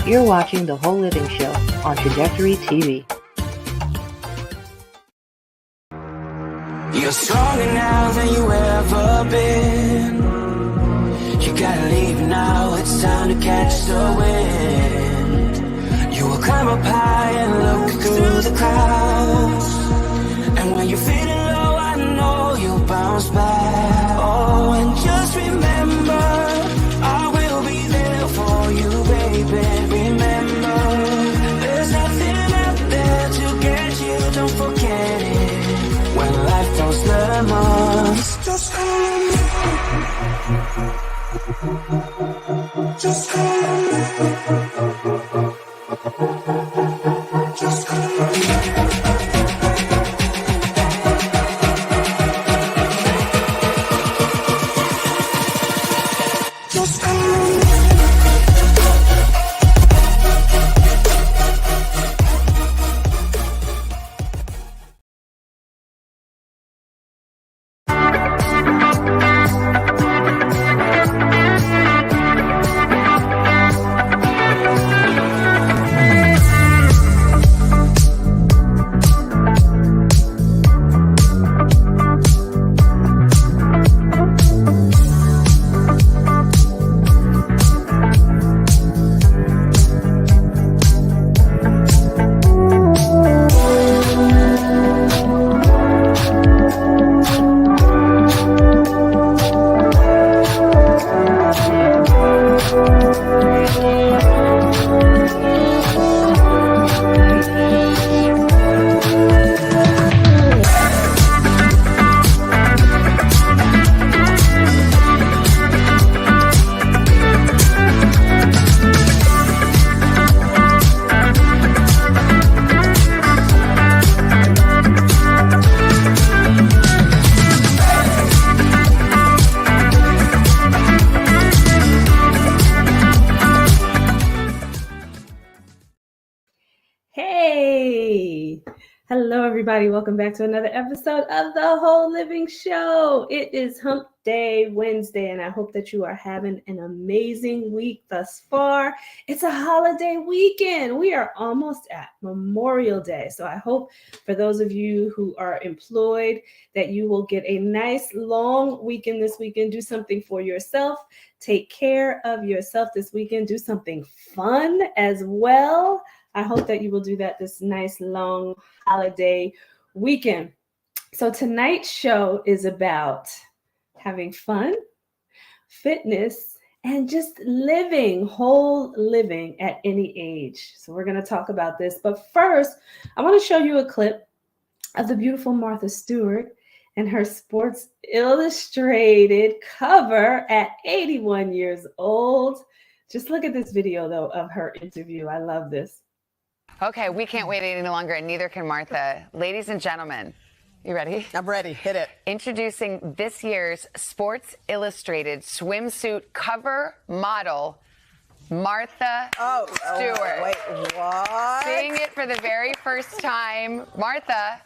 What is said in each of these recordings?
You're watching The Whole Living Show on Trajectory TV. You're stronger now than you ever been. You gotta leave now, it's time to catch the wind. You will climb up high and look through the clouds. And when you're feeling low, I know you'll bounce back. Oh, and just remember, I will be there for you, baby. Remember, there's nothing out there to get you, don't forget it. When life throws lemons, just call me. Just call me. Just call me. Just call me. Hello, everybody. Welcome back to another episode of The Whole Living Show. It is Hump Day Wednesday, and I hope that you are having an amazing week thus far. It's a holiday weekend. We are almost at Memorial Day, so I hope for those of you who are employed that you will get a nice long weekend this weekend. Do something for yourself. Take care of yourself this weekend. Do something fun as well. I hope that you will do that this nice long holiday weekend. So tonight's show is about having fun, fitness, and just living, whole living at any age. So we're going to talk about this. But first, I want to show you a clip of the beautiful Martha Stewart and her Sports Illustrated cover at 81 years old. Just look at this video, though, of her interview. I love this. Okay, we can't wait any longer, and neither can Martha. Ladies and gentlemen, you ready? I'm ready. Hit it. Introducing this year's Sports Illustrated swimsuit cover model, Martha Stewart. Wait, what? Seeing it for the very first time. Martha,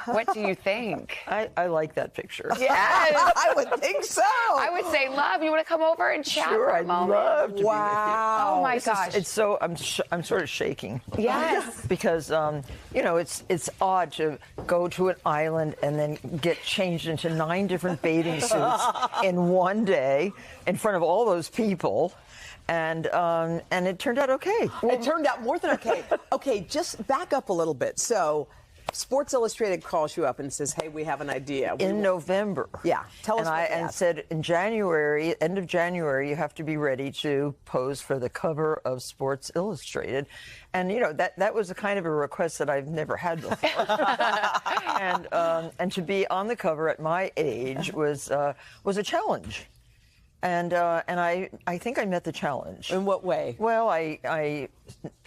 what do you think? I like that picture. Yes. I would think so. I would say, love, you want to come over and chat Sure, for a I'd moment? love to be with you. Wow. Oh, my gosh. It's so, I'm sort of shaking. Yes. Because, it's odd to go to an island and then get changed into 9 different bathing suits in one day in front of all those people. And it turned out okay. It turned out more than okay. Okay, just back up a little bit. So, Sports Illustrated calls you up and says, hey, we have an idea. In November. Yeah, tell us what they And asked. said in January, end of January, you have to be ready to pose for the cover of Sports Illustrated. And, that was a kind of a request that I've never had before. and to be on the cover at my age was a challenge. And I think I met the challenge. In what way? Well, I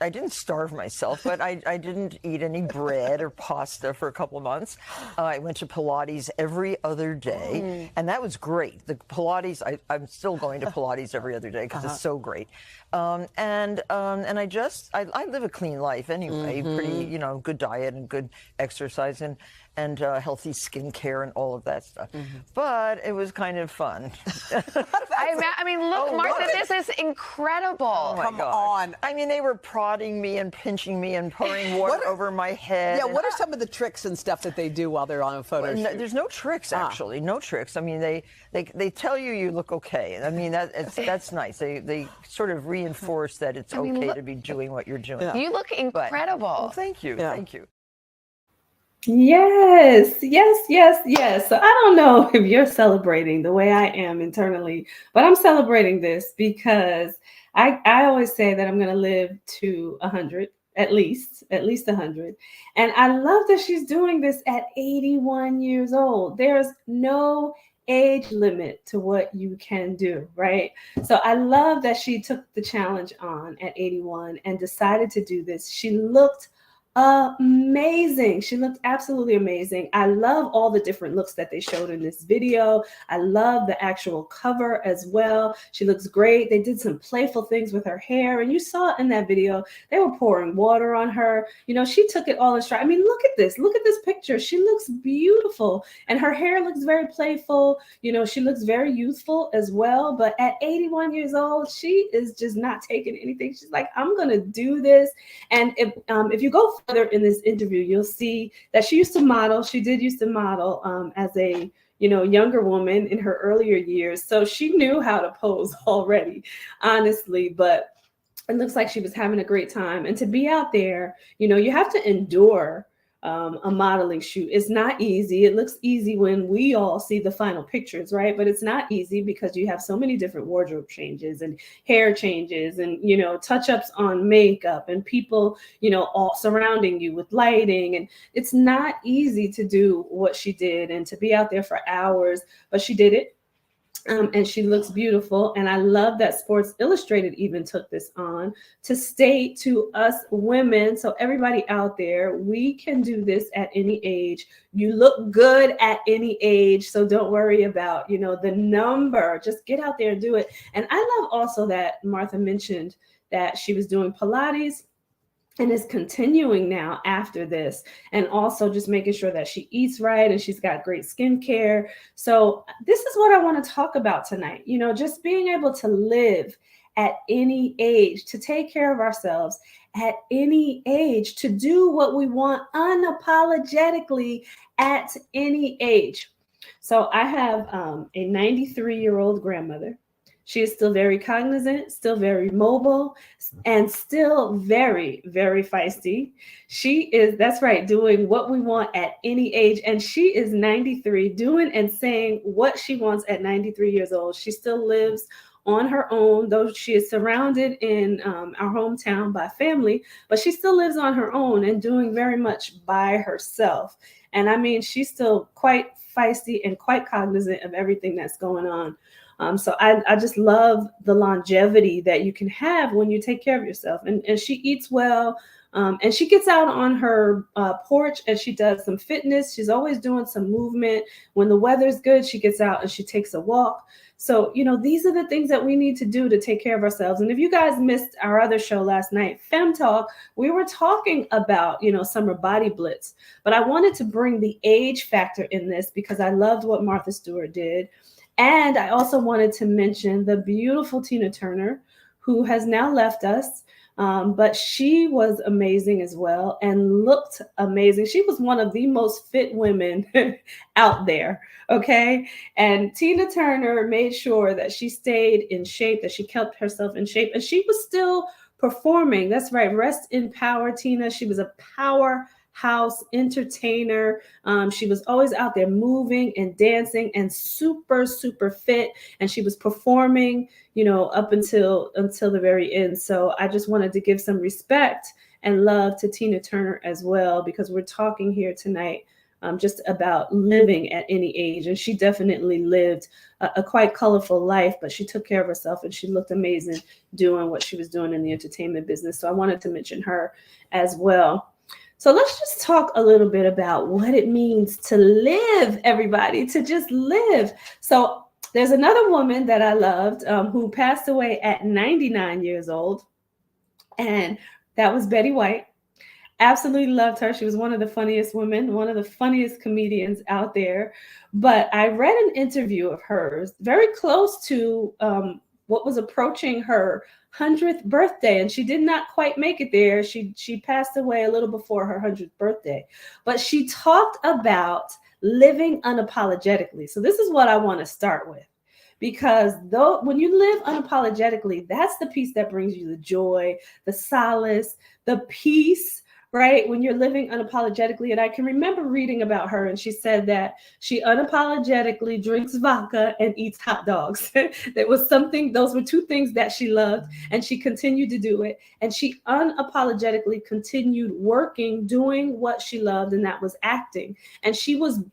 didn't starve myself, but I didn't eat any bread or pasta for a couple of months. I went to Pilates every other day, and that was great. The Pilates, I'm still going to Pilates every other day because it's so great. And I live a clean life anyway, pretty, good diet and good exercise. and healthy skincare and all of that stuff. But it was kind of fun. I mean, look, Martha, this is incredible. Oh my Come gosh. on. I mean, they were prodding me and pinching me and pouring water over my head. Yeah, and what are some of the tricks and stuff that they do while they're on a photo shoot? There's no tricks, actually. No tricks. I mean, they tell you look okay. I mean, that's nice. They sort of reinforce that it's okay to be doing what you're doing. You look incredible. Well, thank you. Yeah. Thank you. Yes. So I don't know if you're celebrating the way I am internally, but I'm celebrating this because I always say that I'm going to live to 100, at least 100. And I love that she's doing this at 81 years old. There's no age limit to what you can do, right? So I love that she took the challenge on at 81 and decided to do this. She looked amazing. She looked absolutely amazing. I love all the different looks that they showed in this video. I love the actual cover as well. She looks great. They did some playful things with her hair, and you saw in that video they were pouring water on her. You know, she took it all in stride. I mean, look at this picture. She looks beautiful, and her hair looks very playful. You know, she looks very youthful as well. But at 81 years old, she is just not taking anything. She's like, I'm gonna do this. And if you go further in this interview, you'll see that she used to model. She did used to model as a younger woman in her earlier years. So she knew how to pose already, honestly. But it looks like she was having a great time. And to be out there, you have to endure a modeling shoot. It's not easy. It looks easy when we all see the final pictures, right? But it's not easy because you have so many different wardrobe changes and hair changes and, touch-ups on makeup and people, all surrounding you with lighting. And it's not easy to do what she did and to be out there for hours, but she did it. And she looks beautiful. And I love that Sports Illustrated even took this on to state to us women, so everybody out there, we can do this at any age. You look good at any age. So don't worry about, the number. Just get out there and do it. And I love also that Martha mentioned that she was doing Pilates and is continuing now after this, and also just making sure that she eats right and she's got great skincare. So this is what I want to talk about tonight. Just being able to live at any age, to take care of ourselves at any age, to do what we want unapologetically at any age. So I have a 93-year-old grandmother. She is still very cognizant, still very mobile, and still very, very feisty. She is, that's right, doing what we want at any age. And she is 93, doing and saying what she wants at 93 years old. She still lives on her own, though she is surrounded in our hometown by family, but she still lives on her own and doing very much by herself. And I mean, she's still quite feisty and quite cognizant of everything that's going on. So I just love the longevity that you can have when you take care of yourself. And she eats well. And she gets out on her porch and she does some fitness. She's always doing some movement. When the weather's good, she gets out and she takes a walk. So, these are the things that we need to do to take care of ourselves. And if you guys missed our other show last night, Femme Talk, we were talking about, Summer Body Blitz. But I wanted to bring the age factor in this because I loved what Martha Stewart did. And I also wanted to mention the beautiful Tina Turner, who has now left us, but she was amazing as well and looked amazing. She was one of the most fit women out there, okay? And Tina Turner made sure that she stayed in shape, that she kept herself in shape, and she was still performing. That's right, rest in power, Tina. She was a powerhouse entertainer. She was always out there moving and dancing and super, super fit. And she was performing, up until the very end. So I just wanted to give some respect and love to Tina Turner as well, because we're talking here tonight just about living at any age. And she definitely lived a quite colorful life, but she took care of herself and she looked amazing doing what she was doing in the entertainment business. So I wanted to mention her as well. So let's just talk a little bit about what it means to live, everybody, to just live. So there's another woman that I loved who passed away at 99 years old, and that was Betty White. Absolutely loved her. She was one of the funniest women, one of the funniest comedians out there. But I read an interview of hers very close to what was approaching her 100th birthday, and she did not quite make it there. She passed away a little before her 100th birthday. But she talked about living unapologetically. So this is what I want to start with. Because though when you live unapologetically, that's the piece that brings you the joy, the solace, the peace, right? When you're living unapologetically. And I can remember reading about her, and she said that she unapologetically drinks vodka and eats hot dogs. There was something, those were two things that she loved, and she continued to do it. And she unapologetically continued working, doing what she loved, and that was acting. And she was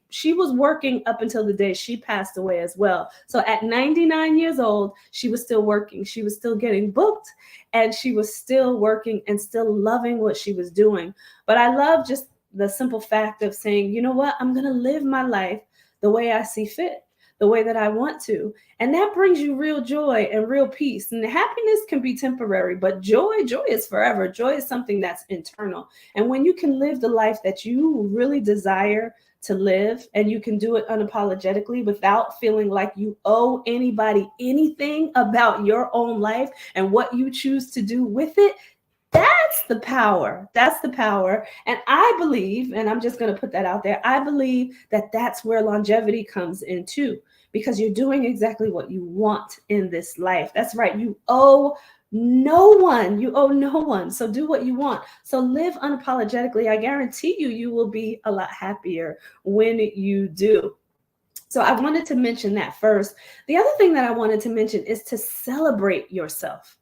working up until the day she passed away as well. So at 99 years old, she was still working. She was still getting booked, and she was still working and still loving what she was doing. But I love just the simple fact of saying, you know what, I'm going to live my life the way I see fit, the way that I want to. And that brings you real joy and real peace. And happiness can be temporary, but joy is forever. Joy is something that's internal. And when you can live the life that you really desire to live, and you can do it unapologetically without feeling like you owe anybody anything about your own life and what you choose to do with it, that's the power. That's the power. And I believe, and I'm just going to put that out there, I believe that that's where longevity comes in too, because you're doing exactly what you want in this life. That's right. You owe no one. You owe no one. So do what you want. So live unapologetically. I guarantee you will be a lot happier when you do. So I wanted to mention that first. The other thing that I wanted to mention is to celebrate yourself.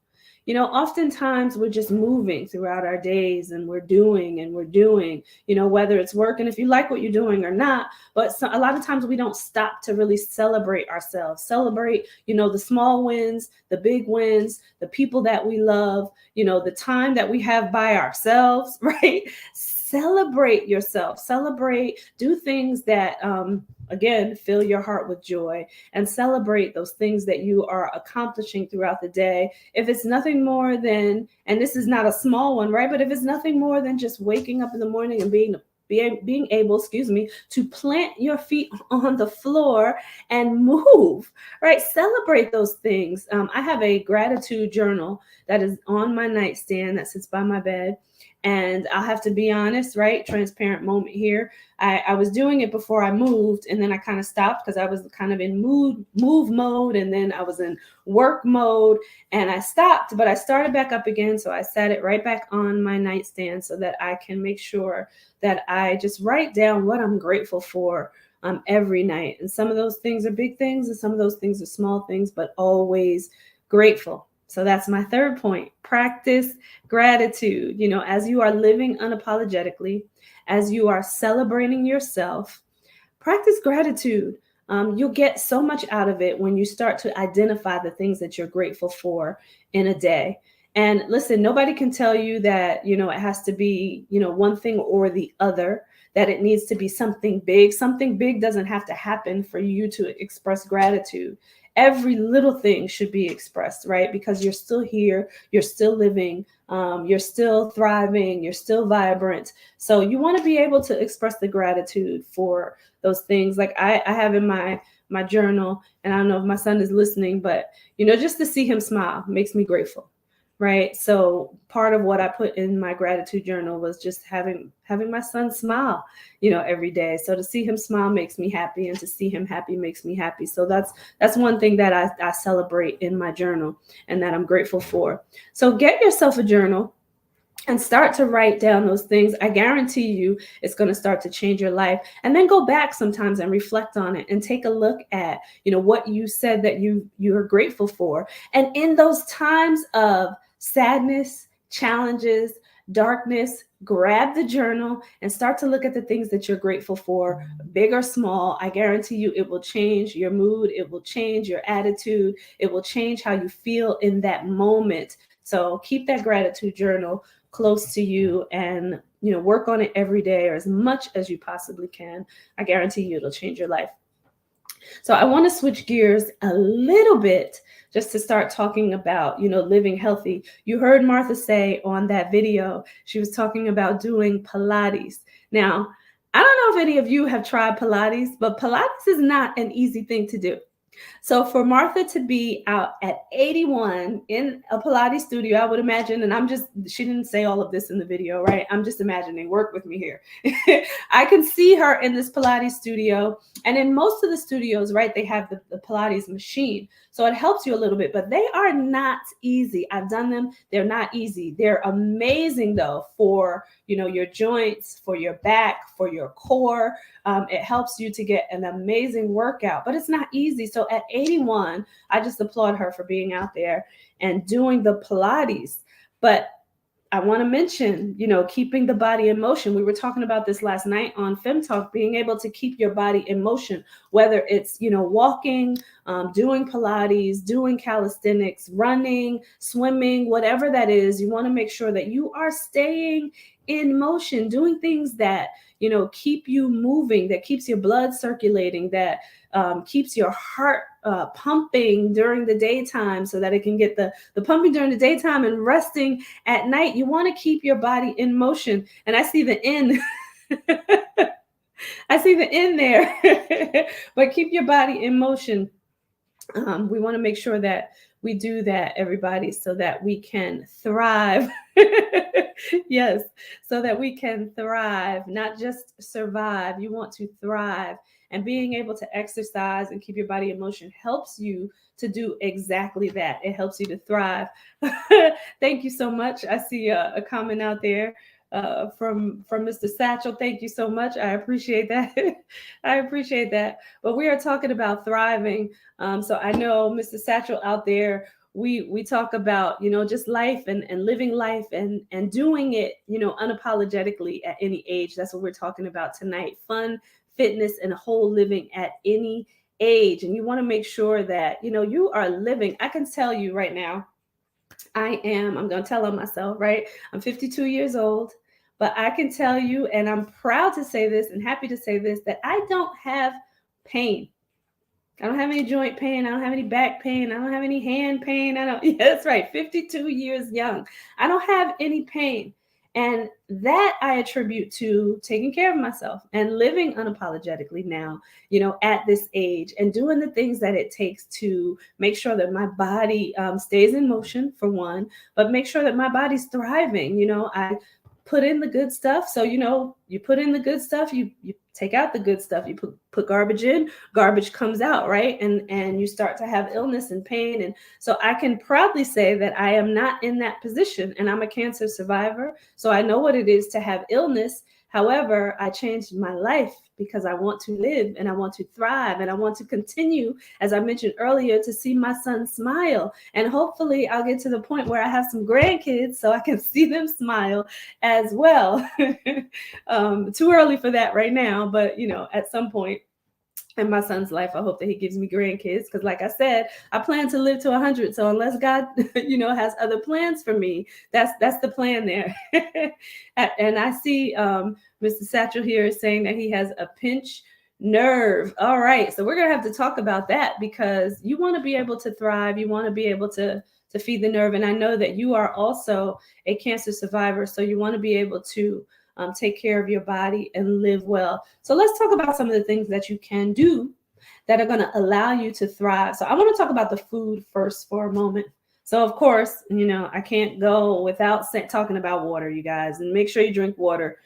You know, oftentimes we're just moving throughout our days, and we're doing, you know, whether it's work and if you like what you're doing or not. But a lot of times we don't stop to really celebrate ourselves, celebrate, you know, the small wins, the big wins, the people that we love, you know, the time that we have by ourselves, right? Celebrate yourself, celebrate, do things that, again, fill your heart with joy, and celebrate those things that you are accomplishing throughout the day. If it's nothing more than, and this is not a small one, right? But if it's nothing more than just waking up in the morning and being able, to plant your feet on the floor and move, right? Celebrate those things. I have a gratitude journal that is on my nightstand that sits by my bed. And I'll have to be honest, right? Transparent moment here. I was doing it before I moved, and then I kind of stopped because I was kind of in move mode, and then I was in work mode, and I stopped, but I started back up again. So I set it right back on my nightstand so that I can make sure that I just write down what I'm grateful for every night. And some of those things are big things, and some of those things are small things, but always grateful. So that's my third point. Practice gratitude. You know, as you are living unapologetically, as you are celebrating yourself, practice gratitude. You'll get so much out of it when you start to identify the things that you're grateful for in a day. And listen, nobody can tell you that, you know, it has to be, you know, one thing or the other, that it needs to be something big. Something big doesn't have to happen for you to express gratitude. Every little thing should be expressed, right? Because you're still here, you're still living, you're still thriving, you're still vibrant. So you want to be able to express the gratitude for those things. Like I have in my journal, and I don't know if my son is listening, but, you know, just to see him smile makes me grateful. Right. So part of what I put in my gratitude journal was just having my son smile, you know, every day. So to see him smile makes me happy, and to see him happy makes me happy. So that's one thing that I celebrate in my journal and that I'm grateful for. So get yourself a journal and start to write down those things. I guarantee you it's going to start to change your life. And then go back sometimes and reflect on it and take a look at, you know, what you said that you are grateful for. And in those times of sadness, challenges, darkness, grab the journal and start to look at the things that you're grateful for, big or small. I guarantee you it will change your mood. It will change your attitude. It will change how you feel in that moment. So keep that gratitude journal close to you, and, you know, work on it every day or as much as you possibly can. I guarantee you it'll change your life. So I want to switch gears a little bit just to start talking about, living healthy. You heard Martha say on that video, she was talking about doing Pilates. Now, I don't know if any of you have tried Pilates, but Pilates is not an easy thing to do. So for Martha to be out at 81 in a Pilates studio, I would imagine, and she didn't say all of this in the video, right? I'm just imagining, work with me here. I can see her in this Pilates studio. And in most of the studios, right, they have the Pilates machine. So it helps you a little bit, but they are not easy. I've done them. They're not easy. They're amazing though for, your joints, for your back, for your core. It helps you to get an amazing workout, but it's not easy. So at 81, I just applaud her for being out there and doing the Pilates. But I want to mention, keeping the body in motion. We were talking about this last night on Fem Talk, being able to keep your body in motion, whether it's, walking, doing Pilates, doing calisthenics, running, swimming, whatever that is. You want to make sure that you are staying in motion, doing things that, keep you moving, that keeps your blood circulating, that keeps your heart pumping during the daytime so that it can get the pumping during the daytime and resting at night. You want to keep your body in motion. And I see the end. I see the end there, but keep your body in motion. We want to make sure that we do that, everybody, so that we can thrive. Yes, so that we can thrive, not just survive. You want to thrive. And being able to exercise and keep your body in motion helps you to do exactly that. It helps you to thrive. Thank you so much. I see a comment out there from Mr. Satchel. Thank you so much. I appreciate that. I appreciate that. But we are talking about thriving. So I know Mr. Satchel out there, we talk about, just life and living life and doing it, unapologetically at any age. That's what we're talking about tonight. Fun, fitness, and whole living at any age. And you want to make sure that, you are living. I can tell you right now, I'm going to tell on myself, right? I'm 52 years old, but I can tell you, and I'm proud to say this and happy to say this, that I don't have pain. I don't have any joint pain. I don't have any back pain. I don't have any hand pain. Yeah, that's right. 52 years young. I don't have any pain. And that I attribute to taking care of myself and living unapologetically now, at this age, and doing the things that it takes to make sure that my body stays in motion, for one, but make sure that my body's thriving. I put in the good stuff. So, you put in the good stuff, you take out the good stuff, you put garbage in, garbage comes out, right? And you start to have illness and pain. And so I can proudly say that I am not in that position, and I'm a cancer survivor. So I know what it is to have illness. However, I changed my life because I want to live and I want to thrive and I want to continue, as I mentioned earlier, to see my son smile. And hopefully I'll get to the point where I have some grandkids so I can see them smile as well. Too early for that right now, but at some point in my son's life, I hope that he gives me grandkids, because like I said, I plan to live to 100. So unless God, has other plans for me, that's the plan there. And I see Mr. Satchel here is saying that he has a pinched nerve. All right. So we're going to have to talk about that, because you want to be able to thrive. You want to be able to feed the nerve. And I know that you are also a cancer survivor. So you want to be able to take care of your body and live well. So let's talk about some of the things that you can do that are going to allow you to thrive. So I want to talk about the food first for a moment. So of course, I can't go without talking about water, you guys, and make sure you drink water.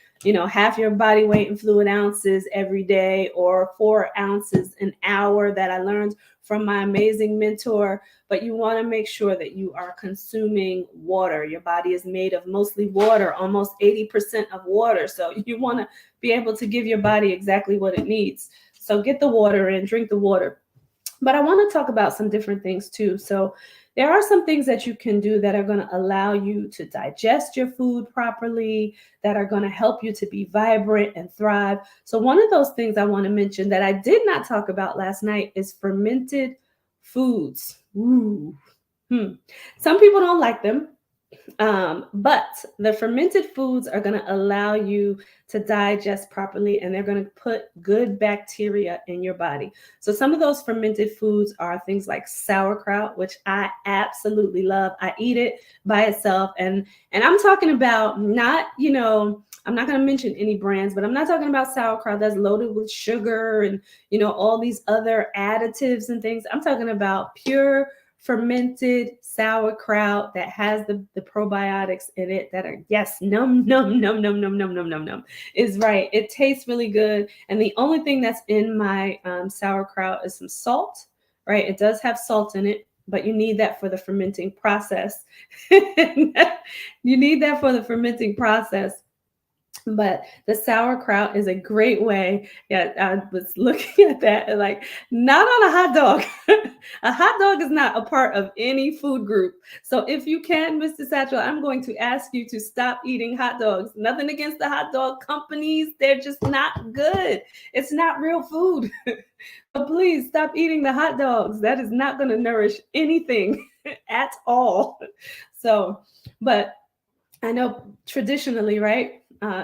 Half your body weight in fluid ounces every day, or 4 ounces an hour, that I learned from my amazing mentor. But you want to make sure that you are consuming water. Your body is made of mostly water, almost 80% of water. So you want to be able to give your body exactly what it needs. So get the water in, drink the water. But I want to talk about some different things too. So there are some things that you can do that are going to allow you to digest your food properly, that are going to help you to be vibrant and thrive. So one of those things I want to mention that I did not talk about last night is fermented foods. Ooh. Some people don't like them. But the fermented foods are going to allow you to digest properly, and they're going to put good bacteria in your body. So some of those fermented foods are things like sauerkraut, which I absolutely love. I eat it by itself, and I'm talking about not, I'm not going to mention any brands, but I'm not talking about sauerkraut that's loaded with sugar and, all these other additives and things. I'm talking about pure fermented sauerkraut that has the probiotics in it that are, yes, num num num num num num num num num is right. It tastes really good. And the only thing that's in my sauerkraut is some salt, right? It does have salt in it, but you need that for the fermenting process. You need that for the fermenting process. But the sauerkraut is a great way. Yeah, I was looking at that and like, not on a hot dog. A hot dog is not a part of any food group. So if you can, Mr. Satchel, I'm going to ask you to stop eating hot dogs. Nothing against the hot dog companies. They're just not good. It's not real food. So please stop eating the hot dogs. That is not going to nourish anything at all. So, but I know traditionally, right?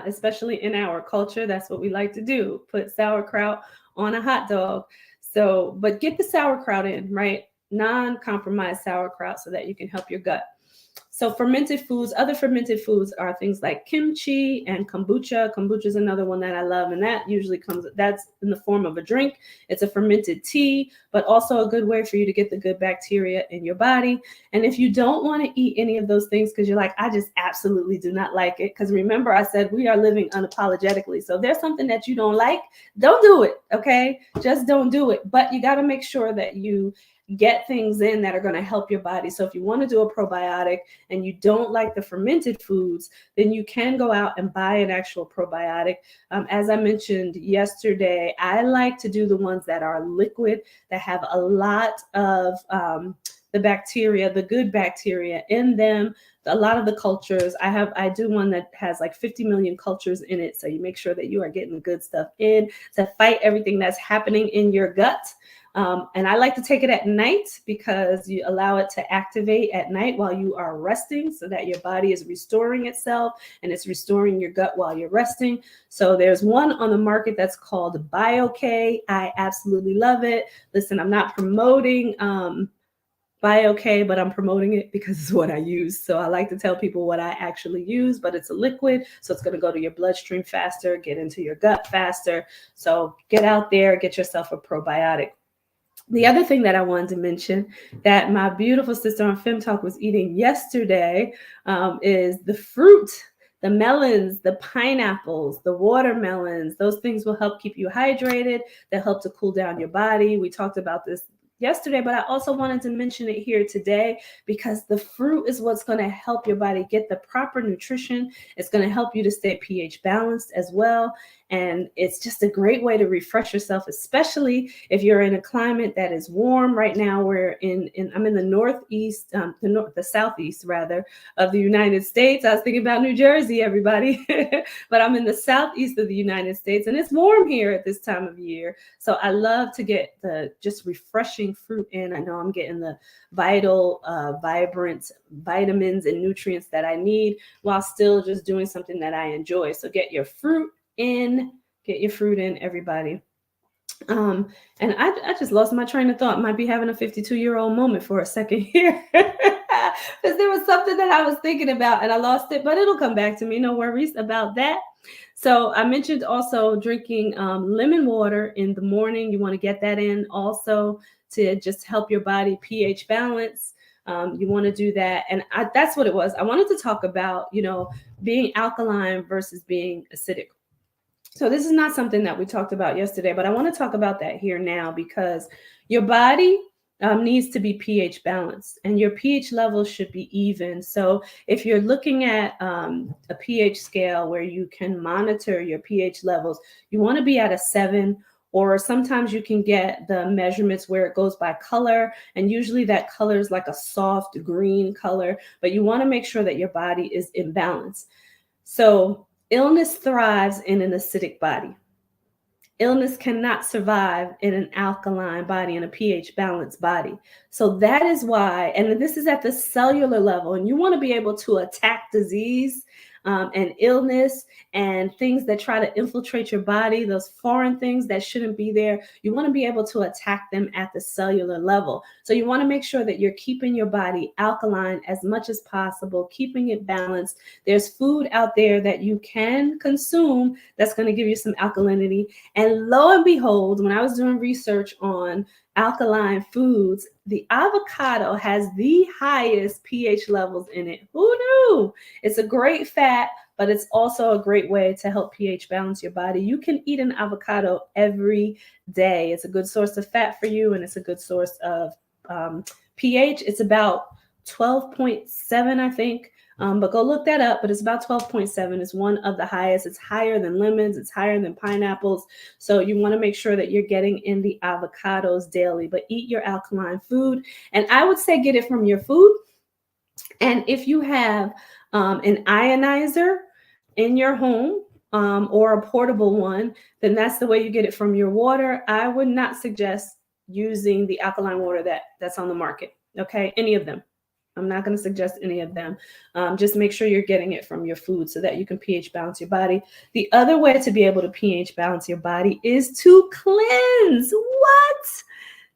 Especially in our culture, that's what we like to do, put sauerkraut on a hot dog. So, but get the sauerkraut in, right? Non-compromised sauerkraut so that you can help your gut. So fermented foods, other fermented foods are things like kimchi and kombucha. Kombucha is another one that I love, and that usually that's in the form of a drink. It's a fermented tea, but also a good way for you to get the good bacteria in your body. And if you don't want to eat any of those things because you're like, I just absolutely do not like it, because remember I said we are living unapologetically. So if there's something that you don't like, don't do it, okay? Just don't do it. But you got to make sure that you get things in that are going to help your body. So if you want to do a probiotic and you don't like the fermented foods, then you can go out and buy an actual probiotic. As I mentioned yesterday, I like to do the ones that are liquid, that have a lot of the bacteria, the good bacteria in them. A lot of the cultures, I do one that has like 50 million cultures in it. So you make sure that you are getting the good stuff in to fight everything that's happening in your gut. And I like to take it at night because you allow it to activate at night while you are resting, so that your body is restoring itself and it's restoring your gut while you're resting. So there's one on the market that's called BioK. I absolutely love it. Listen, I'm not promoting BioK, but I'm promoting it because it's what I use. So I like to tell people what I actually use, but it's a liquid. So it's going to go to your bloodstream faster, get into your gut faster. So get out there, get yourself a probiotic. The other thing that I wanted to mention that my beautiful sister on Fem Talk was eating yesterday is the fruit, the melons, the pineapples, the watermelons. Those things will help keep you hydrated. They'll help to cool down your body. We talked about this yesterday, but I also wanted to mention it here today because the fruit is what's going to help your body get the proper nutrition. It's going to help you to stay pH balanced as well. And it's just a great way to refresh yourself, especially if you're in a climate that is warm. Right now, I'm in the northeast, the southeast rather, of the United States. I was thinking about New Jersey, everybody, but I'm in the southeast of the United States, and it's warm here at this time of year. So I love to get the just refreshing fruit in. I know I'm getting the vital, vibrant vitamins and nutrients that I need while still just doing something that I enjoy. So get your fruit in, everybody. And I just lost my train of thought. Might be having a 52-year-old moment for a second here. Because there was something that I was thinking about and I lost it, but it'll come back to me. No worries about that. So I mentioned also drinking lemon water in the morning. You want to get that in also to just help your body pH balance. You want to do that. And that's what it was. I wanted to talk about, being alkaline versus being acidic. So this is not something that we talked about yesterday, but I want to talk about that here now because your body needs to be pH balanced and your pH levels should be even. So if you're looking at a pH scale where you can monitor your pH levels, you want to be at a 7, or sometimes you can get the measurements where it goes by color. And usually that color is like a soft green color, but you want to make sure that your body is in balance. So illness thrives in an acidic body. Illness cannot survive in an alkaline body, in a pH balanced body. So that is why, and this is at the cellular level, and you want to be able to attack disease and illness and things that try to infiltrate your body, those foreign things that shouldn't be there. You want to be able to attack them at the cellular level. So you want to make sure that you're keeping your body alkaline as much as possible, keeping it balanced. There's food out there that you can consume that's going to give you some alkalinity. And lo and behold, when I was doing research on alkaline foods, the avocado has the highest pH levels in it. Who knew? It's a great fat, but it's also a great way to help pH balance your body. You can eat an avocado every day. It's a good source of fat for you, and it's a good source of pH. It's about 12.7, I think. But go look that up. But it's about 12.7. It's one of the highest. It's higher than lemons. It's higher than pineapples. So you want to make sure that you're getting in the avocados daily. But eat your alkaline food. And I would say get it from your food. And if you have an ionizer in your home or a portable one, then that's the way you get it from your water. I would not suggest using the alkaline water that's on the market. Okay, any of them. I'm not going to suggest any of them. Just make sure you're getting it from your food so that you can pH balance your body. The other way to be able to pH balance your body is to cleanse. What?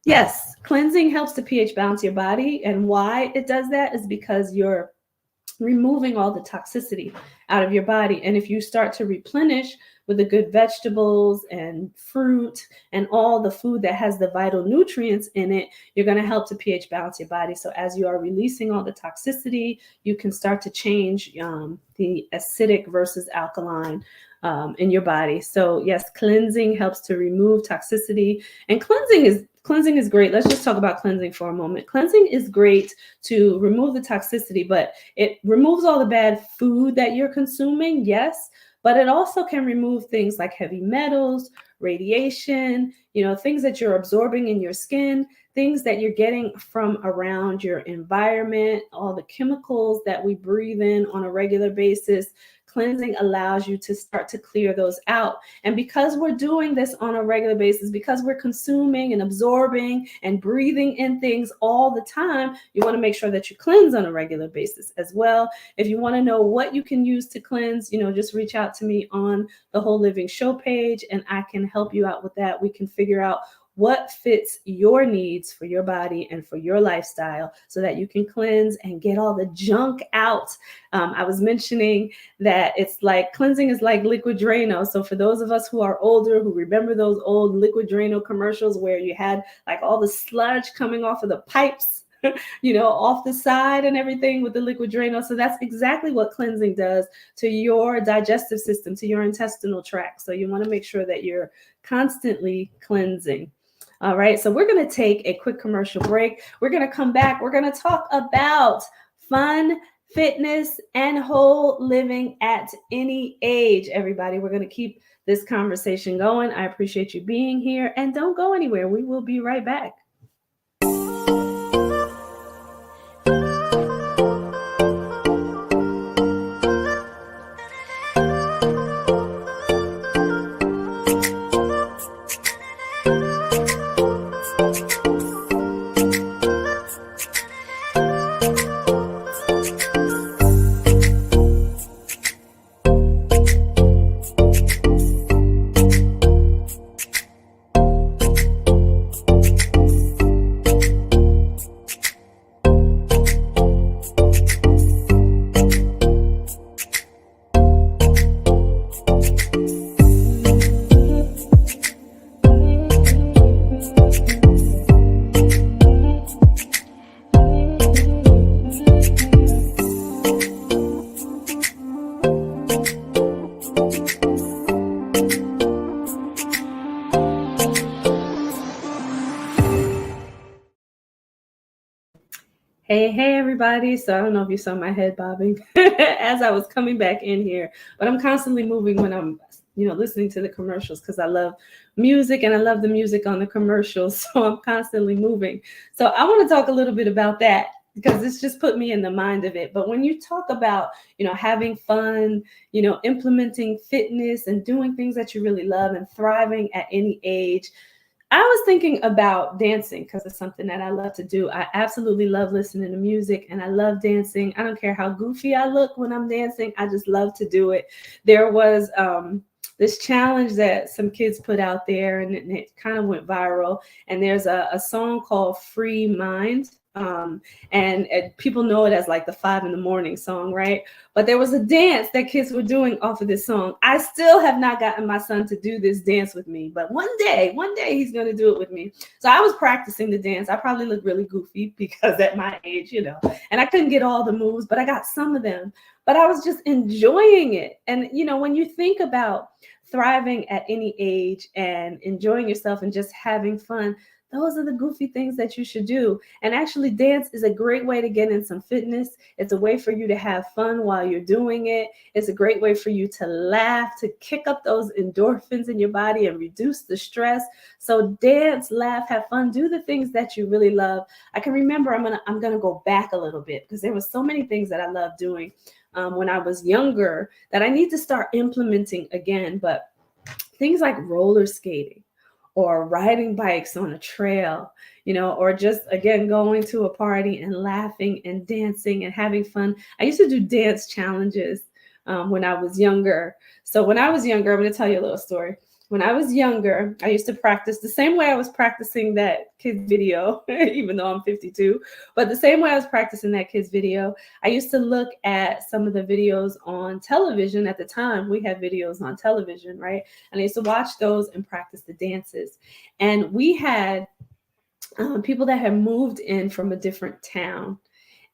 Yes, cleansing helps to pH balance your body. And why it does that is because you're removing all the toxicity out of your body. And if you start to replenish with the good vegetables and fruit and all the food that has the vital nutrients in it, you're going to help to pH balance your body. So as you are releasing all the toxicity, you can start to change the acidic versus alkaline in your body. So yes, cleansing helps to remove toxicity, and cleansing is great. Let's just talk about cleansing for a moment. Cleansing is great to remove the toxicity, but it removes all the bad food that you're consuming, yes, but it also can remove things like heavy metals, radiation, things that you're absorbing in your skin, things that you're getting from around your environment, all the chemicals that we breathe in on a regular basis. Cleansing allows you to start to clear those out. And because we're doing this on a regular basis, because we're consuming and absorbing and breathing in things all the time, you want to make sure that you cleanse on a regular basis as well. If you want to know what you can use to cleanse, just reach out to me on the Whole Living Show page, and I can help you out with that. We can figure out what fits your needs for your body and for your lifestyle so that you can cleanse and get all the junk out. I was mentioning that it's like cleansing is like liquid Drano. So for those of us who are older, who remember those old liquid Drano commercials where you had like all the sludge coming off of the pipes, off the side and everything with the liquid Drano. So that's exactly what cleansing does to your digestive system, to your intestinal tract. So you want to make sure that you're constantly cleansing. All right, so we're going to take a quick commercial break. We're going to come back. We're going to talk about fun, fitness, and whole living at any age, everybody. We're going to keep this conversation going. I appreciate you being here, and don't go anywhere. We will be right back. Hey, everybody. So I don't know if you saw my head bobbing as I was coming back in here, but I'm constantly moving when I'm, listening to the commercials because I love music and I love the music on the commercials. So I'm constantly moving. So I want to talk a little bit about that. because it's just put me in the mind of it. But when you talk about, having fun, implementing fitness and doing things that you really love and thriving at any age, I was thinking about dancing because it's something that I love to do. I absolutely love listening to music and I love dancing. I don't care how goofy I look when I'm dancing. I just love to do it. There was this challenge that some kids put out there, and it kind of went viral. And there's a song called Free Mind. And people know it as like the 5 a.m. song, right? But there was a dance that kids were doing off of this song. I still have not gotten my son to do this dance with me, but one day he's going to do it with me. So I was practicing the dance. I probably look really goofy because at my age, and I couldn't get all the moves, but I got some of them. But I was just enjoying it. And, when you think about thriving at any age and enjoying yourself and just having fun, those are the goofy things that you should do. And actually, dance is a great way to get in some fitness. It's a way for you to have fun while you're doing it. It's a great way for you to laugh, to kick up those endorphins in your body and reduce the stress. So dance, laugh, have fun, do the things that you really love. I can remember, I'm gonna go back a little bit because there were so many things that I loved doing when I was younger that I need to start implementing again. But things like roller skating, or riding bikes on a trail, or just, again, going to a party and laughing and dancing and having fun. I used to do dance challenges when I was younger. So when I was younger, I'm going to tell you a little story. When I was younger, I used to practice the same way I was practicing that kid's video, even though I'm 52, but the same way I was practicing that kid's video, I used to look at some of the videos on television. At the time, we had videos on television, right? And I used to watch those and practice the dances. And we had people that had moved in from a different town.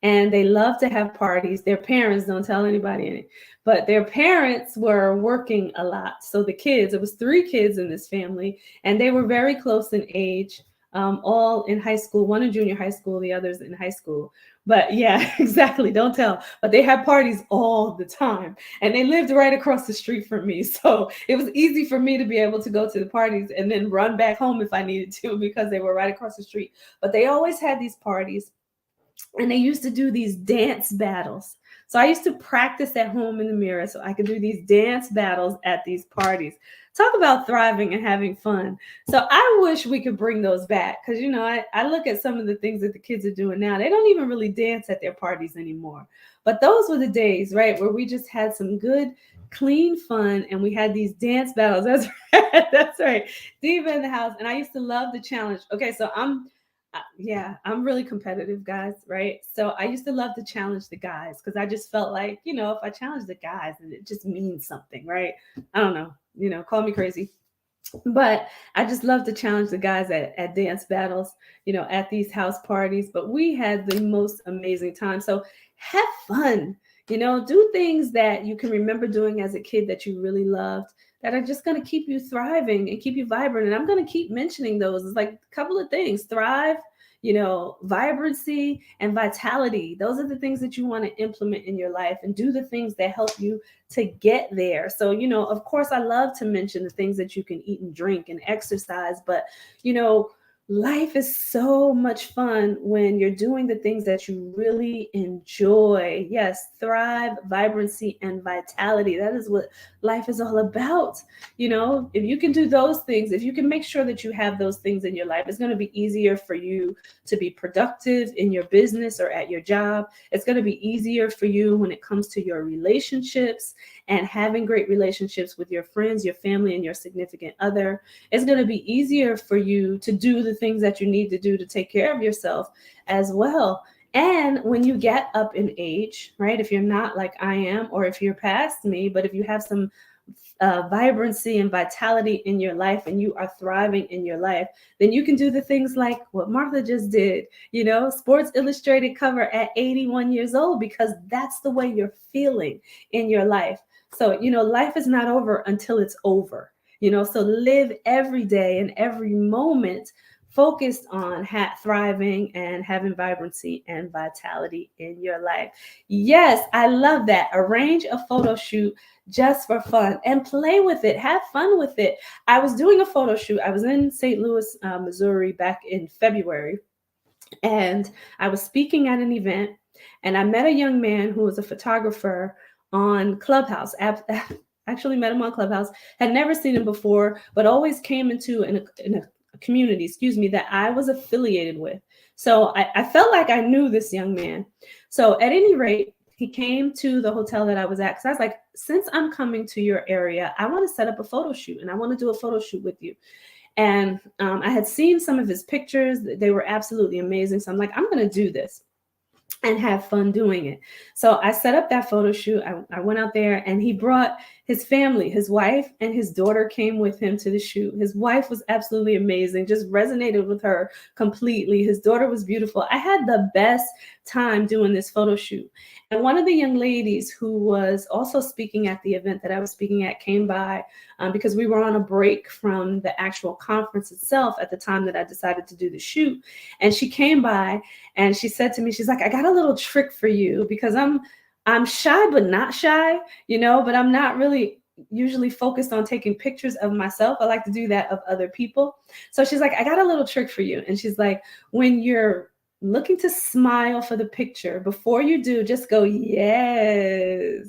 And they love to have parties. Their parents, don't tell anybody in it, but their parents were working a lot. So the kids, it was 3 kids in this family, and they were very close in age, all in high school, one in junior high school, the others in high school. But yeah, exactly, don't tell. But they had parties all the time, and they lived right across the street from me. So it was easy for me to be able to go to the parties and then run back home if I needed to, because they were right across the street. But they always had these parties. And they used to do these dance battles. So I used to practice at home in the mirror so I could do these dance battles at these parties. Talk about thriving and having fun. So I wish we could bring those back because, I look at some of the things that the kids are doing now. They don't even really dance at their parties anymore. But those were the days, right, where we just had some good, clean fun, and we had these dance battles. That's right. That's right. Diva in the house. And I used to love the challenge. Okay, so I'm really competitive, guys, right? So I used to love to challenge the guys because I just felt like, if I challenge the guys, then it just means something, right? I don't know, call me crazy. But I just love to challenge the guys at dance battles, at these house parties. But we had the most amazing time. So have fun, do things that you can remember doing as a kid that you really loved, that are just going to keep you thriving and keep you vibrant. And I'm going to keep mentioning those. It's like a couple of things: thrive, vibrancy, and vitality. Those are the things that you want to implement in your life and do the things that help you to get there. So, of course, I love to mention the things that you can eat and drink and exercise, but, life is so much fun when you're doing the things that you really enjoy. Yes, thrive, vibrancy, and vitality. That is what life is all about. If you can do those things, if you can make sure that you have those things in your life, it's going to be easier for you to be productive in your business or at your job. It's going to be easier for you when it comes to your relationships and having great relationships with your friends, your family, and your significant other. It's going to be easier for you to do the things that you need to do to take care of yourself as well. And when you get up in age, right, if you're not like I am, or if you're past me, but if you have some vibrancy and vitality in your life and you are thriving in your life, then you can do the things like what Martha just did, Sports Illustrated cover at 81 years old, because that's the way you're feeling in your life. So, life is not over until it's over, so live every day and every moment focused on thriving and having vibrancy and vitality in your life. Yes, I love that. Arrange a photo shoot just for fun and play with it. Have fun with it. I was doing a photo shoot. I was in St. Louis, Missouri back in February. And I was speaking at an event, and I met a young man who was a photographer on Clubhouse. Actually met him on Clubhouse, had never seen him before, but always came into in a community, excuse me, that I was affiliated with. So I felt like I knew this young man. So at any rate, he came to the hotel that I was at, because I was like, since I'm coming to your area, I want to set up a photo shoot, and I want to do a photo shoot with you. And I had seen some of his pictures. They were absolutely amazing. So I'm like, I'm going to do this and have fun doing it. So I set up that photo shoot. I went out there, and he brought his family, his wife and his daughter came with him to the shoot. His wife was absolutely amazing, just resonated with her completely. His daughter was beautiful. I had the best time doing this photo shoot. And one of the young ladies who was also speaking at the event that I was speaking at came by because we were on a break from the actual conference itself at the time that I decided to do the shoot. And she came by and she said to me, she's like, I got a little trick for you, because I'm shy, but not shy, but I'm not really usually focused on taking pictures of myself. I like to do that of other people. So she's like, I got a little trick for you. And she's like, when you're looking to smile for the picture, before you do, just go, yes.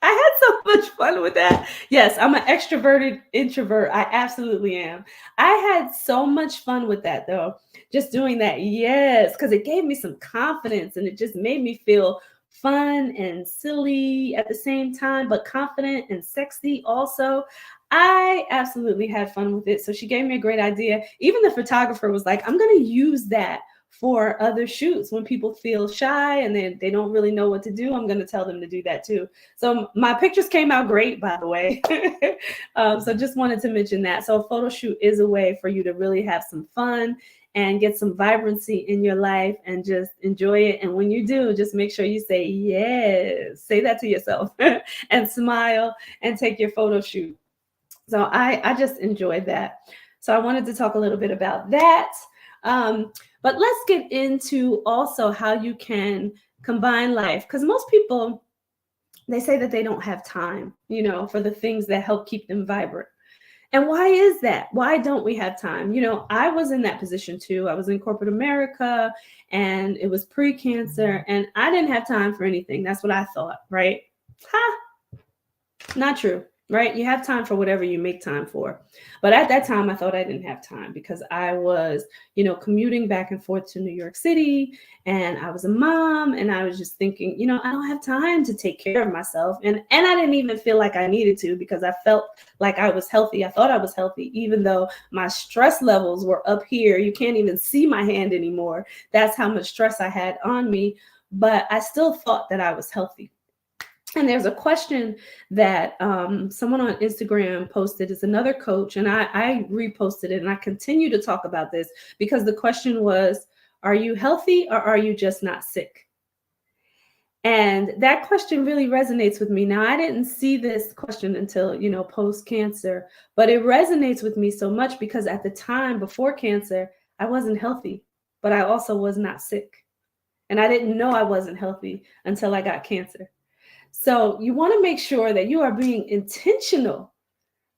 I had so much fun with that. Yes, I'm an extroverted introvert. I absolutely am. I had so much fun with that, though, just doing that. Yes, because it gave me some confidence, and it just made me feel fun and silly at the same time, but confident and sexy also. I absolutely had fun with it. So she gave me a great idea. Even the photographer was like, I'm going to use that for other shoots. When people feel shy and they don't really know what to do, I'm going to tell them to do that too. So my pictures came out great, by the way. So just wanted to mention that. So a photo shoot is a way for you to really have some fun and get some vibrancy in your life and just enjoy it. And when you do, just make sure you say yes, say that to yourself and smile and take your photo shoot. So I just enjoyed that. So I wanted to talk a little bit about that. But let's get into also how you can combine life, because most people, they say that they don't have time, for the things that help keep them vibrant. And why is that? Why don't we have time? I was in that position too. I was in corporate America, and it was pre-cancer, and I didn't have time for anything. That's what I thought, right? Not true. Right? You have time for whatever you make time for. But at that time, I thought I didn't have time because I was, commuting back and forth to New York City, and I was a mom, and I was just thinking, I don't have time to take care of myself. And I didn't even feel like I needed to, because I felt like I was healthy. I thought I was healthy, even though my stress levels were up here. You can't even see my hand anymore. That's how much stress I had on me. But I still thought that I was healthy. And there's a question that someone on Instagram posted. It's another coach, and I reposted it, and I continue to talk about this because the question was, are you healthy or are you just not sick? And that question really resonates with me. Now, I didn't see this question until, post-cancer, but it resonates with me so much because at the time before cancer, I wasn't healthy, but I also was not sick. And I didn't know I wasn't healthy until I got cancer. So you want to make sure that you are being intentional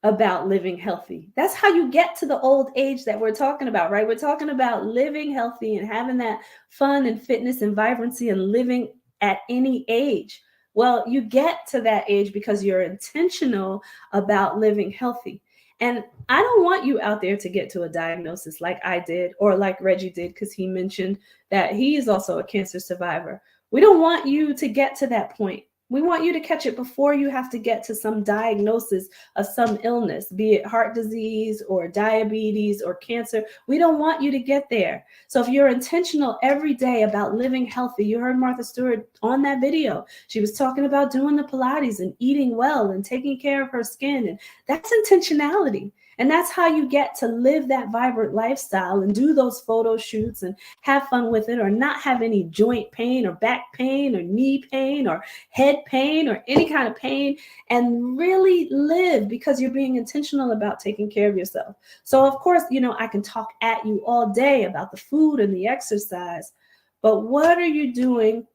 about living healthy. That's how you get to the old age that we're talking about, right? We're talking about living healthy and having that fun and fitness and vibrancy and living at any age. Well, you get to that age because you're intentional about living healthy. And I don't want you out there to get to a diagnosis like I did or like Reggie did, because he mentioned that he is also a cancer survivor. We don't want you to get to that point. We want you to catch it before you have to get to some diagnosis of some illness, be it heart disease or diabetes or cancer. We don't want you to get there. So if you're intentional every day about living healthy, you heard Martha Stewart on that video. She was talking about doing the Pilates and eating well and taking care of her skin. And that's intentionality. And that's how you get to live that vibrant lifestyle and do those photo shoots and have fun with it, or not have any joint pain or back pain or knee pain or head pain or any kind of pain, and really live because you're being intentional about taking care of yourself. So of course, I can talk at you all day about the food and the exercise, but what are you doing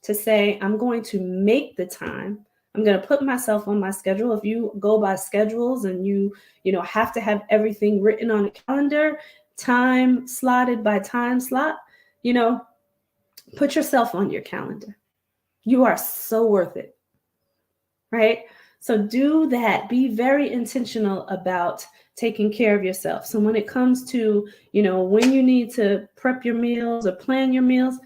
to say, I'm going to make the time? I'm going to put myself on my schedule. If you go by schedules and you have to have everything written on a calendar, time slotted by time slot, you know, put yourself on your calendar. You are so worth it, right? So do that. Be very intentional about taking care of yourself. So when it comes to, when you need to prep your meals or plan your meals,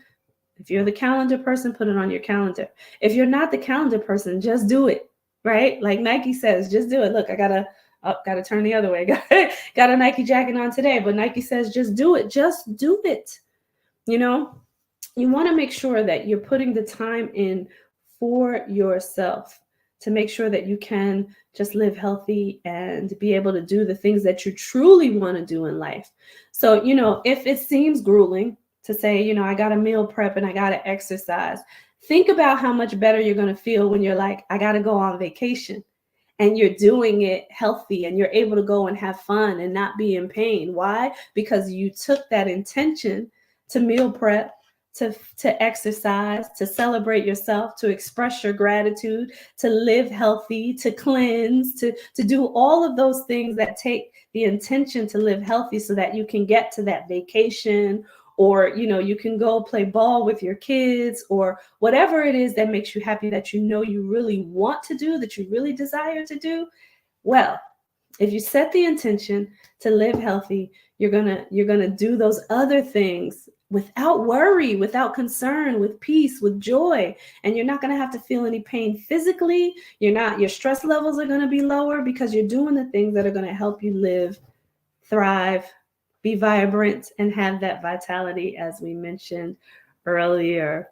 if you're the calendar person, put it on your calendar. If you're not the calendar person, just do it, right? Like Nike says, just do it. Look, I gotta turn the other way. Got a Nike jacket on today, but Nike says, just do it. Just do it. You want to make sure that you're putting the time in for yourself to make sure that you can just live healthy and be able to do the things that you truly want to do in life. So, if it seems grueling to say, I got to meal prep and I got to exercise, think about how much better you're going to feel when you're like, I got to go on vacation and you're doing it healthy and you're able to go and have fun and not be in pain. Why? Because you took that intention to meal prep, to exercise, to celebrate yourself, to express your gratitude, to live healthy, to cleanse, to do all of those things that take the intention to live healthy so that you can get to that vacation, or you can go play ball with your kids, or whatever it is that makes you happy, that you really want to do, that you really desire to do. Well, if you set the intention to live healthy, you're gonna do those other things without worry, without concern, with peace, with joy. And you're not going to have to feel any pain physically. Your stress levels are going to be lower because you're doing the things that are going to help you live, thrive, be vibrant, and have that vitality, as we mentioned earlier.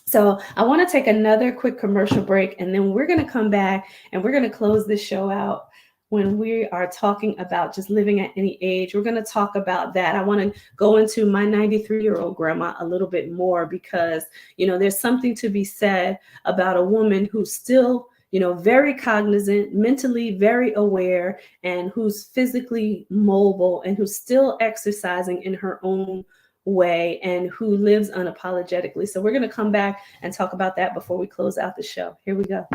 So I want to take another quick commercial break, and then we're going to come back and we're going to close this show out. When we are talking about just living at any age, we're going to talk about that. I want to go into my 93-year-old grandma a little bit more because, there's something to be said about a woman who's still, very cognizant, mentally very aware, and who's physically mobile, and who's still exercising in her own way, and who lives unapologetically. So we're going to come back and talk about that before we close out the show. Here we go.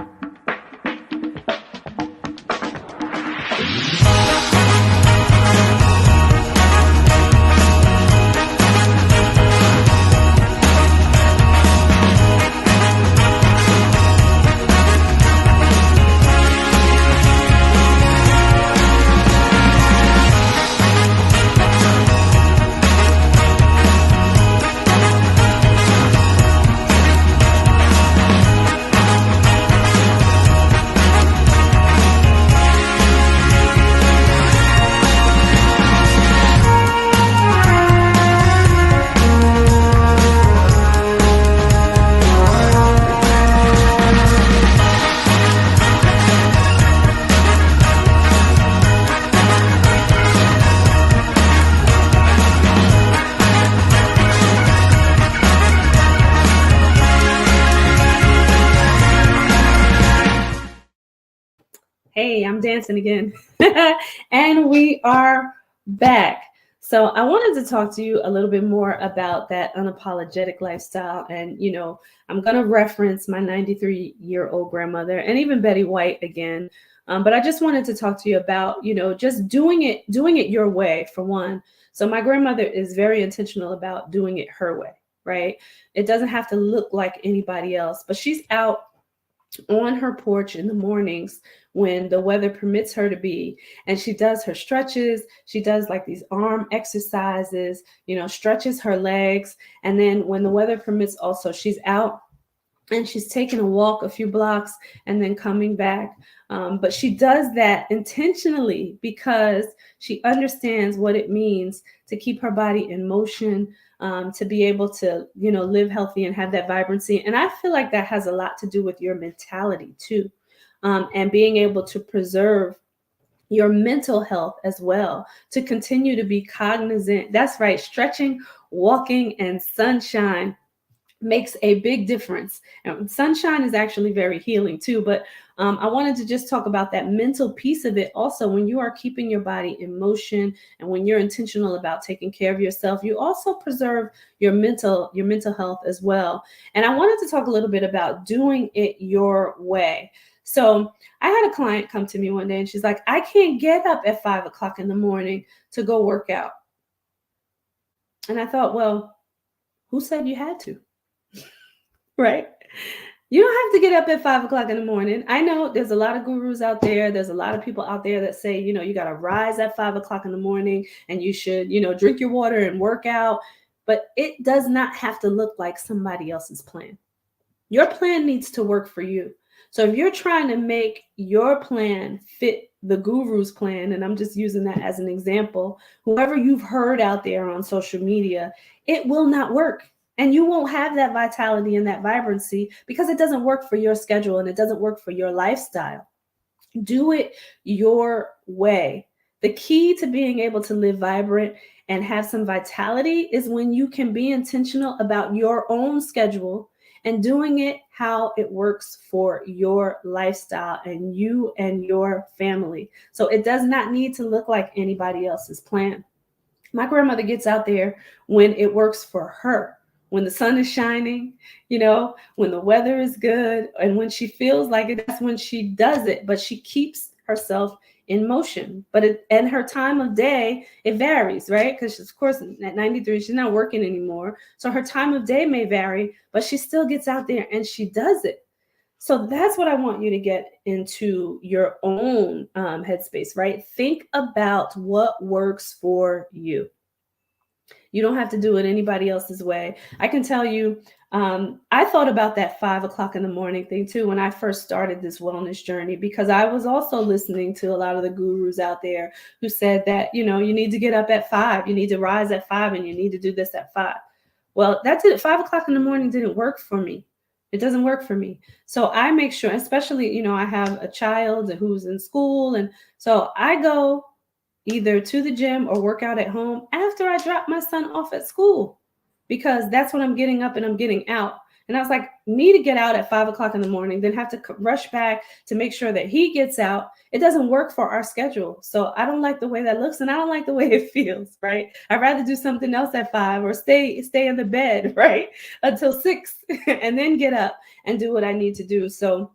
Hey, I'm dancing again. And we are back. So I wanted to talk to you a little bit more about that unapologetic lifestyle. And, I'm going to reference my 93-year-old grandmother and even Betty White again. But I just wanted to talk to you about, just doing it your way, for one. So my grandmother is very intentional about doing it her way, right? It doesn't have to look like anybody else, but she's out on her porch in the mornings when the weather permits her to be, and she does her stretches. She does like these arm exercises, stretches her legs. And then when the weather permits also, she's out and she's taking a walk a few blocks and then coming back. But she does that intentionally because she understands what it means to keep her body in motion, to be able to, live healthy and have that vibrancy. And I feel like that has a lot to do with your mentality too, and being able to preserve your mental health as well, to continue to be cognizant. That's right. Stretching, walking, and sunshine makes a big difference. And sunshine is actually very healing too. But I wanted to just talk about that mental piece of it also. When you are keeping your body in motion and when you're intentional about taking care of yourself, you also preserve your mental health as well. And I wanted to talk a little bit about doing it your way. So I had a client come to me one day and she's like, I can't get up at 5 o'clock in the morning to go work out. And I thought, well, Who said you had to? Right? You don't have to get up at 5 o'clock in the morning. I know there's a lot of gurus out there. There's a lot of people out there that say, you got to rise at 5 o'clock in the morning and you should, drink your water and work out. But it does not have to look like somebody else's plan. Your plan needs to work for you. So if you're trying to make your plan fit the guru's plan, and I'm just using that as an example, whoever you've heard out there on social media, it will not work. And you won't have that vitality and that vibrancy because it doesn't work for your schedule and it doesn't work for your lifestyle. Do it your way. The key to being able to live vibrant and have some vitality is when you can be intentional about your own schedule and doing it how it works for your lifestyle and you and your family. So it does not need to look like anybody else's plan. My grandmother gets out there when it works for her. When the sun is shining, when the weather is good, and when she feels like it, that's when she does it. But she keeps herself in motion. And her time of day, it varies, right? Because of course, at 93, she's not working anymore. So her time of day may vary, but she still gets out there and she does it. So that's what I want you to get into your own headspace, right? Think about what works for you. You don't have to do it anybody else's way. I can tell you, I thought about that 5 o'clock in the morning thing too when I first started this wellness journey, because I was also listening to a lot of the gurus out there who said that, you need to get up at 5, you need to rise at 5, and you need to do this at 5. Well, that's it. 5 o'clock in the morning didn't work for me. It doesn't work for me. So I make sure, especially, I have a child who's in school. And so I go either to the gym or work out at home after I drop my son off at school, because that's when I'm getting up and I'm getting out. And I was like, me to get out at 5 o'clock in the morning, then have to rush back to make sure that he gets out. It doesn't work for our schedule. So I don't like the way that looks and I don't like the way it feels, right? I'd rather do something else at 5 or stay in the bed, right? Until 6 and then get up and do what I need to do. So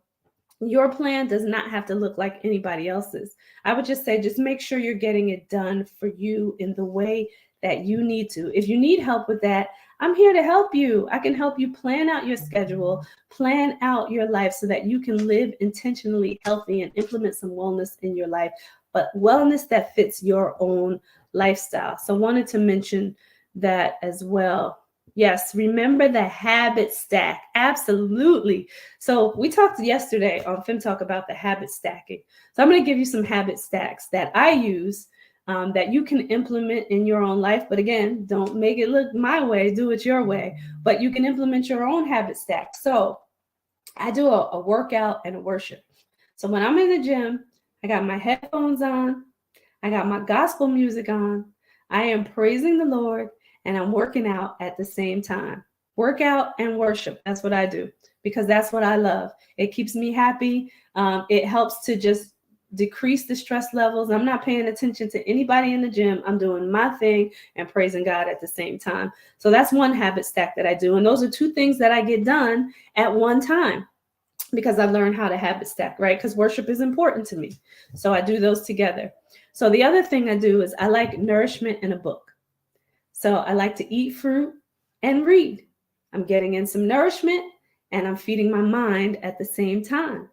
your plan does not have to look like anybody else's. I would just say, just make sure you're getting it done for you in the way that you need to. If you need help with that, I'm here to help you. I can help you plan out your schedule, plan out your life so that you can live intentionally healthy and implement some wellness in your life, but wellness that fits your own lifestyle. So wanted to mention that as well. Yes, remember the habit stack. Absolutely. So we talked yesterday on FemTalk about the habit stacking. So I'm going to give you some habit stacks that I use that you can implement in your own life. But again, don't make it look my way, do it your way. But you can implement your own habit stack. So I do a workout and a worship. So when I'm in the gym, I got my headphones on, I got my gospel music on, I am praising the Lord, and I'm working out at the same time. Workout and worship. That's what I do because that's what I love. It keeps me happy. It helps to just decrease the stress levels. I'm not paying attention to anybody in the gym. I'm doing my thing and praising God at the same time. So that's one habit stack that I do. And those are two things that I get done at one time because I learned how to habit stack, right? Because worship is important to me. So I do those together. So the other thing I do is I like nourishment in a book. So I like to eat fruit and read. I'm getting in some nourishment and I'm feeding my mind at the same time.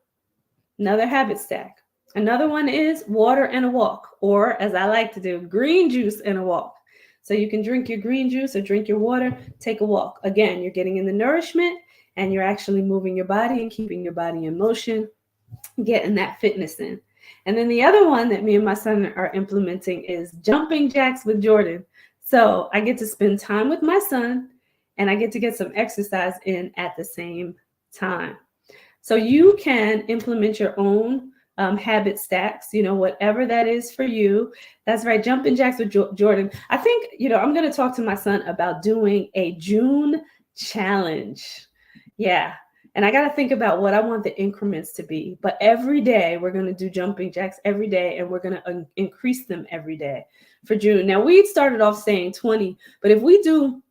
Another habit stack. Another one is water and a walk, or as I like to do, green juice and a walk. So you can drink your green juice or drink your water, take a walk. Again, you're getting in the nourishment and you're actually moving your body and keeping your body in motion, getting that fitness in. And then the other one that me and my son are implementing is jumping jacks with Jordan. So I get to spend time with my son and I get to get some exercise in at the same time. So you can implement your own habit stacks, whatever that is for you. That's right. Jumping jacks with Jordan. I think, I'm going to talk to my son about doing a June challenge. Yeah. And I got to think about what I want the increments to be. But every day we're going to do jumping jacks every day, and we're going to increase them every day for June. Now, we started off saying 20, but if we do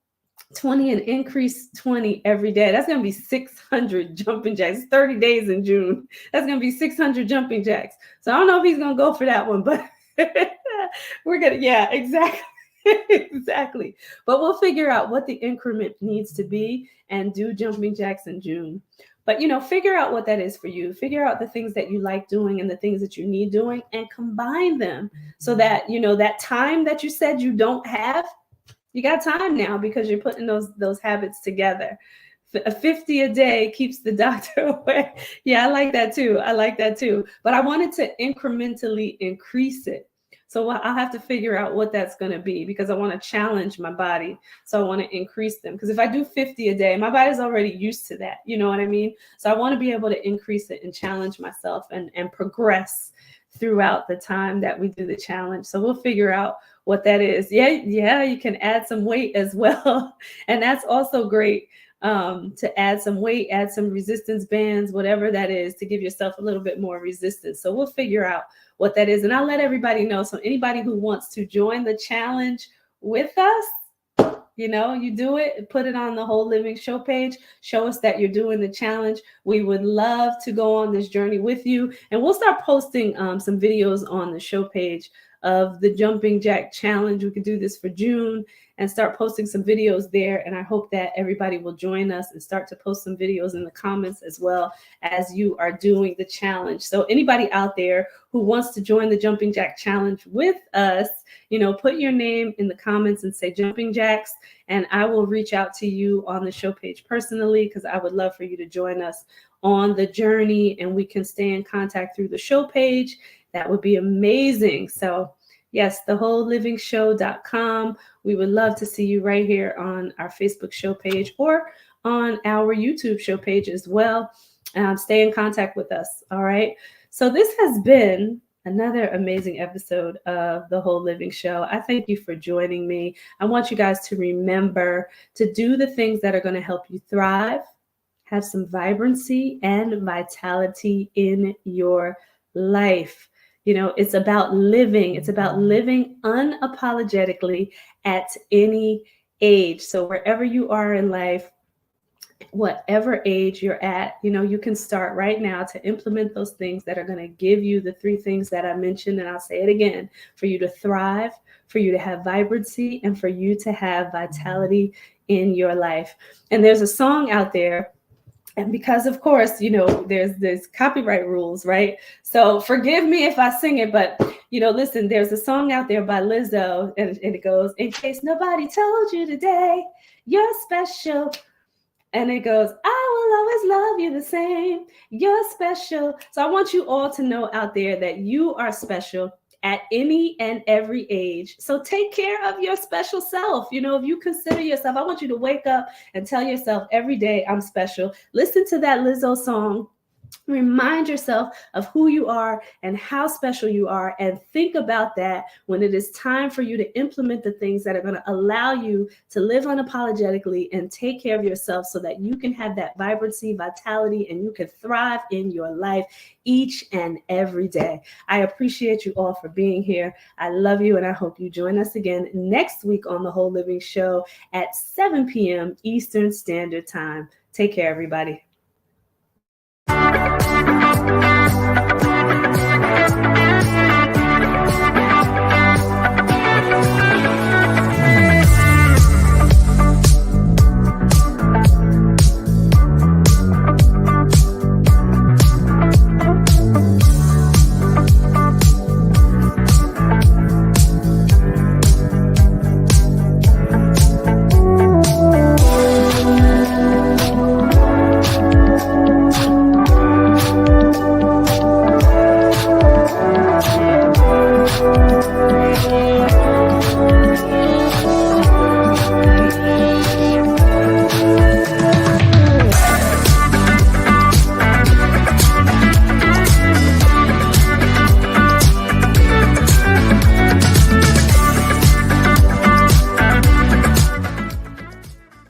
20 and increase 20 every day, that's going to be 600 jumping jacks. 30 days in June. That's going to be 600 jumping jacks. So I don't know if he's going to go for that one, but we're going to, yeah, exactly. Exactly. But we'll figure out what the increment needs to be and do jumping jacks in June. But, figure out what that is for you. Figure out the things that you like doing and the things that you need doing and combine them so that, that time that you said you don't have, you got time now because you're putting those habits together. A 50 a day keeps the doctor away. Yeah, I like that too. But I wanted to incrementally increase it. So I'll have to figure out what that's going to be because I want to challenge my body. So I want to increase them because if I do 50 a day, my body's already used to that. You know what I mean? So I want to be able to increase it and challenge myself and progress throughout the time that we do the challenge. So we'll figure out what that is. Yeah, you can add some weight as well. And that's also great. To add some weight, add some resistance bands, whatever that is, to give yourself a little bit more resistance. So we'll figure out what that is. And I'll let everybody know. So anybody who wants to join the challenge with us, you do it, put it on the Whole Living Show page, show us that you're doing the challenge. We would love to go on this journey with you. And we'll start posting some videos on the show page of the jumping jack challenge. We could do this for June and start posting some videos there. And I hope that everybody will join us and start to post some videos in the comments as well as you are doing the challenge. So anybody out there who wants to join the jumping jack challenge with us, put your name in the comments and say jumping jacks, and I will reach out to you on the show page personally because I would love for you to join us on the journey and we can stay in contact through the show page. That would be amazing. So yes, thewholelivingshow.com. We would love to see you right here on our Facebook show page or on our YouTube show page as well. Stay in contact with us. All right. So this has been another amazing episode of The Whole Living Show. I thank you for joining me. I want you guys to remember to do the things that are going to help you thrive, have some vibrancy and vitality in your life. It's about living. It's about living unapologetically at any age. So wherever you are in life, whatever age you're at, you can start right now to implement those things that are going to give you the 3 things that I mentioned. And I'll say it again, for you to thrive, for you to have vibrancy, and for you to have vitality in your life. And there's a song out there. And because, of course, there's copyright rules, right? So forgive me if I sing it, but, listen, there's a song out there by Lizzo, and it goes, in case nobody told you today, you're special. And it goes, I will always love you the same. You're special. So I want you all to know out there that you are special at any and every age. So take care of your special self. If you consider yourself, I want you to wake up and tell yourself every day, I'm special. Listen to that Lizzo song. Remind yourself of who you are and how special you are, and think about that when it is time for you to implement the things that are going to allow you to live unapologetically and take care of yourself so that you can have that vibrancy, vitality, and you can thrive in your life each and every day. I appreciate you all for being here. I love you, and I hope you join us again next week on The Whole Living Show at 7 p.m. Eastern Standard Time. Take care, everybody.